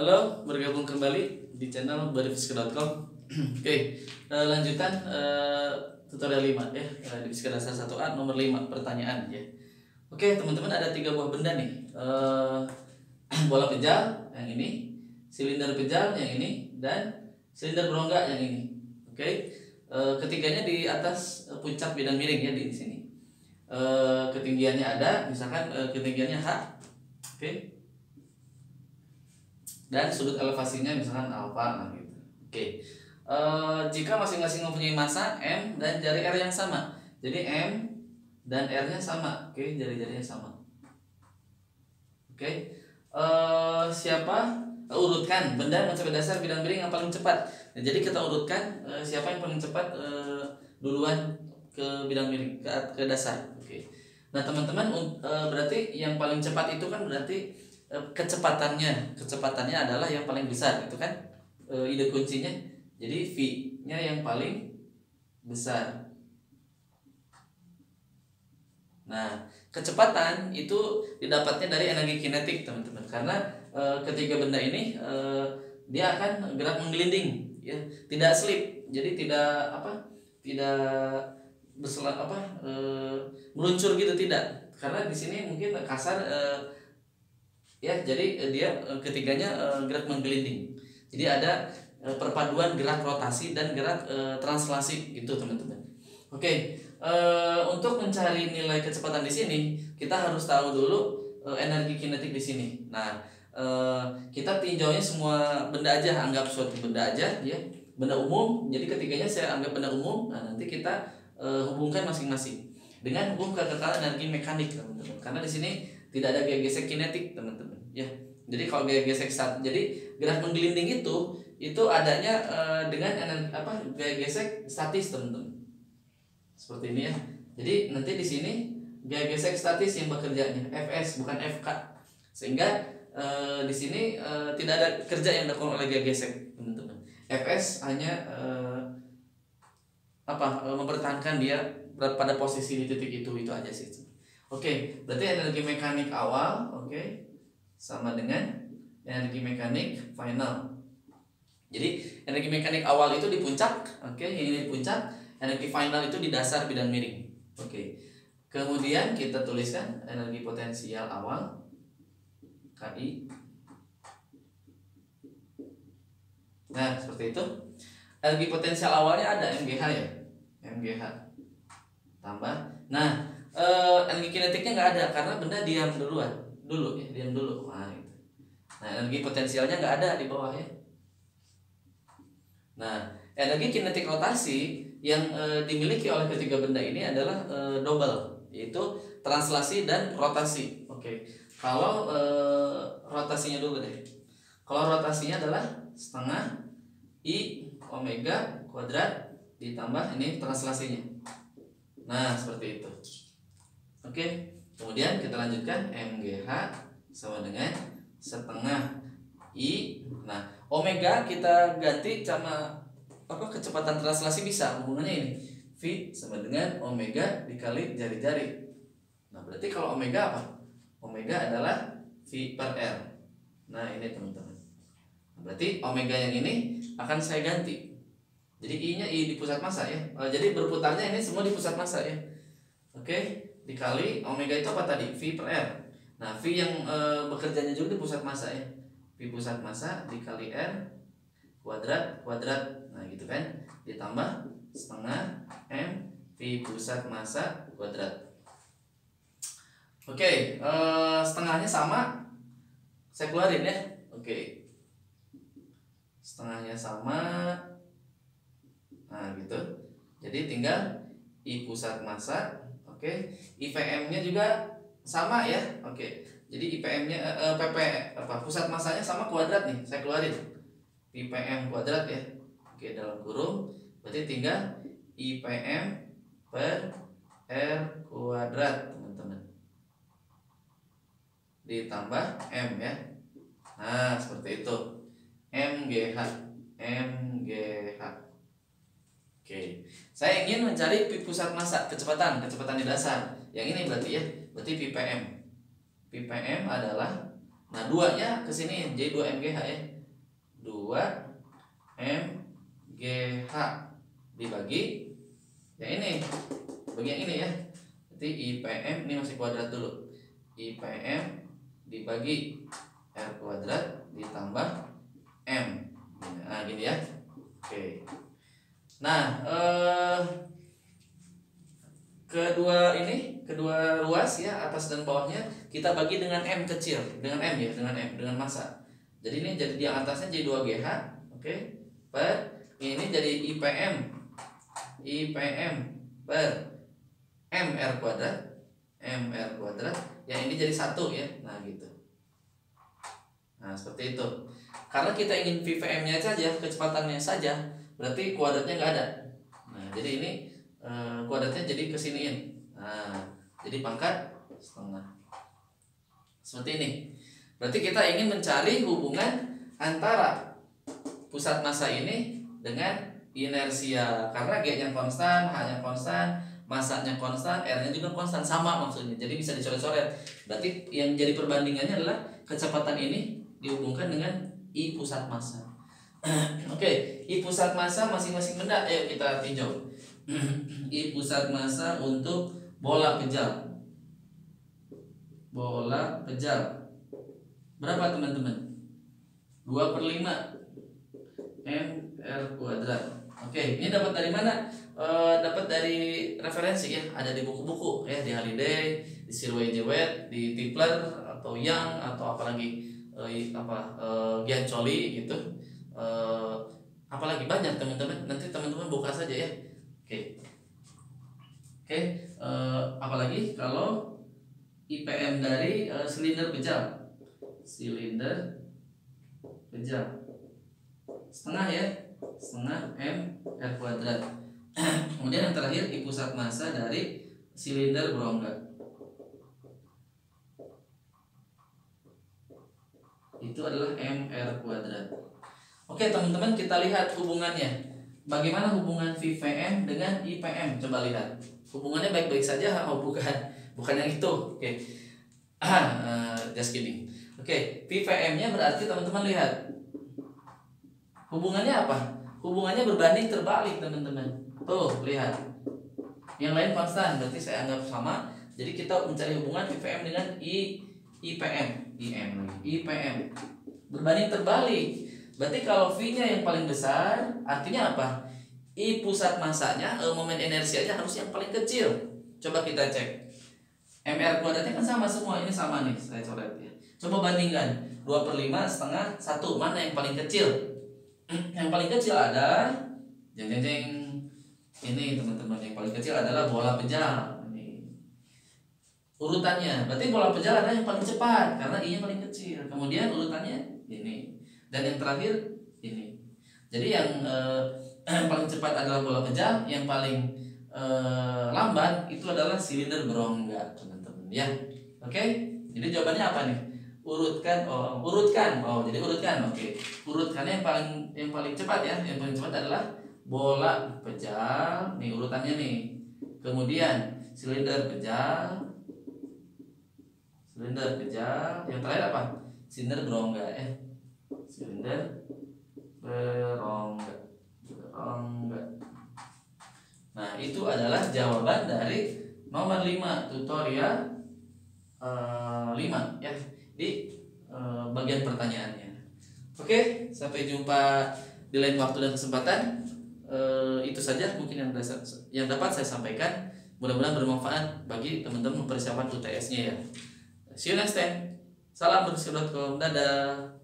Halo, bergabung kembali di channel barifiska.com. Oke, lanjutan tutorial 5 ya, di fisika dasar 1A nomor 5 pertanyaan ya. Oke, teman-teman, ada 3 buah benda nih. Bola pejal yang ini, silinder pejal yang ini, dan silinder berongga yang ini. Oke. Ketiganya di atas puncak bidang miring ya di sini. Ketinggiannya ada, misalkan ketinggiannya H. Oke. Dan sudut elevasinya misalkan alfa, nah gitu. Oke. Jika masing-masing mempunyai massa m dan jari r yang sama, jadi m dan r-nya sama, oke, jari-jarinya sama. Oke. Siapa urutkan benda mencapai dasar bidang miring yang paling cepat. Nah, jadi kita urutkan siapa yang paling cepat duluan ke bidang miring, ke dasar. Oke. Nah, teman-teman, berarti yang paling cepat itu kan berarti kecepatannya adalah yang paling besar, itu kan ide kuncinya. Jadi V-nya yang paling besar. Nah, kecepatan itu didapatnya dari energi kinetik, teman-teman, karena ketiga benda ini dia akan gerak menggelinding ya, tidak slip, jadi tidak meluncur gitu, tidak, karena di sini mungkin kasar ya, jadi dia ketiganya gerak menggelinding. Jadi ada perpaduan gerak rotasi dan gerak translasi gitu, teman-teman. Oke, untuk mencari nilai kecepatan di sini kita harus tahu dulu energi kinetik di sini. Nah, kita tinjaunya semua benda aja, anggap suatu benda aja ya, benda umum. Jadi ketiganya saya anggap benda umum. Nah, nanti kita hubungkan masing-masing dengan hukum kekekalan energi mekanik, teman-teman. Karena di sini tidak ada gaya gesek kinetik, teman-teman ya. Jadi kalau gaya gesek jadi gerak menggelinding itu adanya dengan energi gaya gesek statis, teman-teman. Seperti ini ya. Jadi nanti di sini gaya gesek statis yang bekerjanya Fs bukan Fk. Sehingga di sini tidak ada kerja yang dilakukan oleh gaya gesek, teman-teman. Fs hanya mempertahankan dia pada posisi di titik itu aja sih. Oke, berarti energi mekanik awal, oke, sama dengan energi mekanik final. Jadi energi mekanik awal itu di puncak, oke, ini di puncak. Energi final itu di dasar bidang miring, oke. Kemudian kita tuliskan energi potensial awal KI. Nah, seperti itu. Energi potensial awalnya ada MGH ya, MGH tambah. Nah, energi kinetiknya nggak ada karena benda diam dulu. Nah, gitu. Nah, energi potensialnya nggak ada di bawah ya. Nah, energi kinetik rotasi yang dimiliki oleh ketiga benda ini adalah double, yaitu translasi dan rotasi. Oke. Kalau rotasinya dulu deh. Kalau rotasinya adalah setengah I omega kuadrat ditambah ini translasinya. Nah, seperti itu. Oke. Kemudian kita lanjutkan MGH sama dengan setengah I. Nah, omega kita ganti sama kecepatan translasi, bisa hubungannya ini V sama dengan omega dikali jari-jari. Nah, berarti kalau omega apa? Omega adalah V per R. Nah, ini teman-teman. Berarti omega yang ini akan saya ganti. Jadi I-nya I di pusat massa ya. Jadi berputarnya ini semua di pusat massa ya. Oke, dikali omega itu apa tadi? V per R. Nah, V yang bekerjanya juga di pusat massa ya. V pusat massa dikali R kuadrat. Nah, gitu kan. Ditambah setengah M V pusat massa kuadrat. Oke, setengahnya sama. Saya keluarin ya. Oke. Setengahnya sama. Nah, gitu. Jadi tinggal I pusat massa. Oke. IPM-nya juga sama ya. Oke. Jadi IPM-nya pusat massanya sama kuadrat nih. Saya keluarin. IPM kuadrat ya. Oke, dalam kurung. Berarti tinggal IPM per R kuadrat, teman-teman. Ditambah M ya. Nah, seperti itu. MGH. Oke. Saya ingin mencari pusat massa, kecepatan di dasar. Yang ini berarti ya. Berarti PPM. PPM adalah, nah, 2-nya ke sini jadi 2 MGH ya. 2MGH dibagi yang ini, bagi yang ini ya. Berarti IPM ini masih kuadrat dulu. IPM dibagi R kuadrat ditambah M. Nah, gini ya. Oke. Nah, kedua ruas ya, atas dan bawahnya kita bagi dengan M kecil, dengan M ya, dengan massa. Jadi ini jadi yang atasnya jadi 2GH, oke. Per ini jadi IPM per MR kuadrat, yang ini jadi 1 ya. Nah, gitu. Nah, seperti itu. Karena kita ingin VVM-nya saja, kecepatannya saja, berarti kuadratnya nggak ada. Nah, jadi ini kuadratnya jadi kesiniin. Nah, jadi pangkat setengah. Seperti ini. Berarti kita ingin mencari hubungan antara pusat massa ini dengan inersia. Karena G-nya konstan, H-nya konstan, massanya konstan, R-nya juga konstan, sama maksudnya. Jadi bisa dicoret-coret. Berarti yang jadi perbandingannya adalah kecepatan ini dihubungkan dengan I pusat massa. Oke, I pusat massa masing-masing benda. Ayo kita tinjau. I pusat massa untuk bola pejal. Bola pejal. Berapa teman-teman? 2/5 MR kuadrat. Oke, ini dapat dari mana? Dapat dari referensi ya, ada di buku-buku ya, di Halliday, di Sirway Jewett, di Tipler atau Young atau apalagi Giancoli gitu. Apalagi banyak teman-teman. Nanti teman-teman buka saja ya. Oke. Apalagi kalau IPM dari silinder pejal. Silinder pejal setengah ya, setengah M R kuadrat. Kemudian yang terakhir I pusat massa dari silinder berongga, itu adalah MR kuadrat. Oke teman-teman, kita lihat hubungannya. Bagaimana hubungan VVM dengan IPM? Coba lihat. Hubungannya baik-baik saja. Oh bukan yang itu. Oke. Just kidding. Oke, VVM-nya berarti teman-teman lihat. Hubungannya apa? Hubungannya berbanding terbalik teman-teman. Tuh, lihat. Yang lain konstan, berarti saya anggap sama. Jadi kita mencari hubungan VVM dengan IPM. Berbanding terbalik. Berarti kalau V-nya yang paling besar, artinya apa? I pusat massanya, momen inersianya harus yang paling kecil. Coba kita cek. MR kuadratnya kan sama semua, ini sama nih, saya coret ya. Coba bandingkan 2/5 setengah 1, mana yang paling kecil? Yang paling kecil ada ini teman-teman, yang paling kecil adalah bola pejal. Ini urutannya, berarti bola pejal adalah yang paling cepat karena I-nya paling kecil. Kemudian urutannya ini, dan yang terakhir ini. Jadi yang paling cepat adalah bola pejal, yang paling lambat itu adalah silinder berongga teman-teman ya. Oke, jadi jawabannya apa nih? Urutkan. Jadi urutkan. Oke. Urutkannya yang paling cepat ya. Yang paling cepat adalah bola pejal. Nih urutannya nih. Kemudian silinder pejal. Yang terakhir apa? Silinder berongga ya. Silinder berongga. Nah, itu adalah jawaban dari nomor 5 tutorial 5 ya, di bagian pertanyaannya. Oke, sampai jumpa di lain waktu dan kesempatan. Itu saja mungkin yang dapat saya sampaikan. Mudah-mudahan bermanfaat bagi teman-teman mempersiapkan UTS-nya ya. See you next time. Salam bersih.com. Dadah.